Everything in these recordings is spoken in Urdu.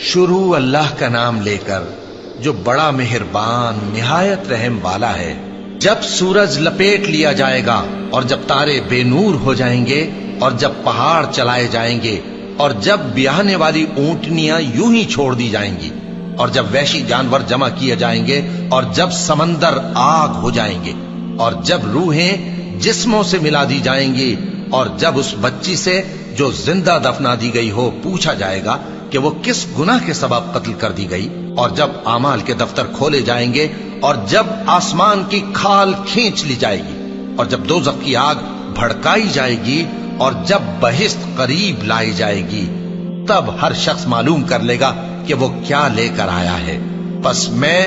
شروع اللہ کا نام لے کر جو بڑا مہربان نہایت رحم والا ہے۔ جب سورج لپیٹ لیا جائے گا اور جب تارے بے نور ہو جائیں گے اور جب پہاڑ چلائے جائیں گے اور جب بیاہنے والی اونٹنیاں یوں ہی چھوڑ دی جائیں گی اور جب وحشی جانور جمع کیے جائیں گے اور جب سمندر آگ ہو جائیں گے اور جب روحیں جسموں سے ملا دی جائیں گی اور جب اس بچی سے جو زندہ دفنا دی گئی ہو پوچھا جائے گا کہ وہ کس گناہ کے سبب قتل کر دی گئی، اور جب اعمال کے دفتر کھولے جائیں گے اور جب آسمان کی کھال کھینچ لی جائے گی اور جب دوزخ کی آگ بھڑکائی جائے گی اور جب بہشت قریب لائی جائے گی، تب ہر شخص معلوم کر لے گا کہ وہ کیا لے کر آیا ہے۔ پس میں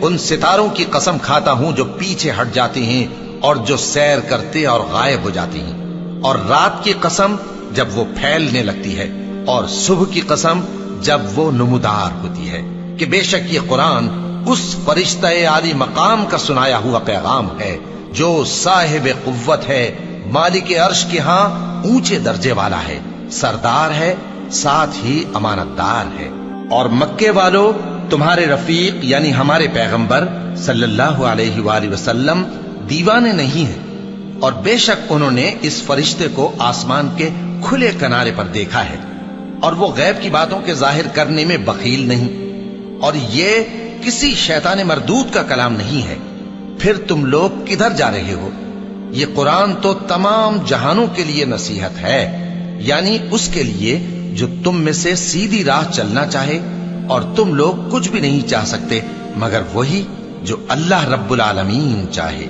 ان ستاروں کی قسم کھاتا ہوں جو پیچھے ہٹ جاتی ہیں اور جو سیر کرتے اور غائب ہو جاتی ہیں، اور رات کی قسم جب وہ پھیلنے لگتی ہے، اور صبح کی قسم جب وہ نمودار ہوتی ہے، کہ بے شک یہ قرآن اس فرشتہ عالی مقام کا سنایا ہوا پیغام ہے جو صاحب قوت ہے، مالک عرش کے ہاں اونچے درجے والا ہے، سردار ہے، ساتھ ہی امانت دار ہے۔ اور مکے والو، تمہارے رفیق یعنی ہمارے پیغمبر صلی اللہ علیہ وآلہ وسلم دیوانے نہیں ہیں، اور بے شک انہوں نے اس فرشتے کو آسمان کے کھلے کنارے پر دیکھا ہے، اور وہ غیب کی باتوں کے ظاہر کرنے میں بخیل نہیں، اور یہ کسی شیطان مردود کا کلام نہیں ہے۔ پھر تم لوگ کدھر جا رہے ہو؟ یہ قرآن تو تمام جہانوں کے لیے نصیحت ہے، یعنی اس کے لیے جو تم میں سے سیدھی راہ چلنا چاہے، اور تم لوگ کچھ بھی نہیں چاہ سکتے مگر وہی جو اللہ رب العالمین چاہے۔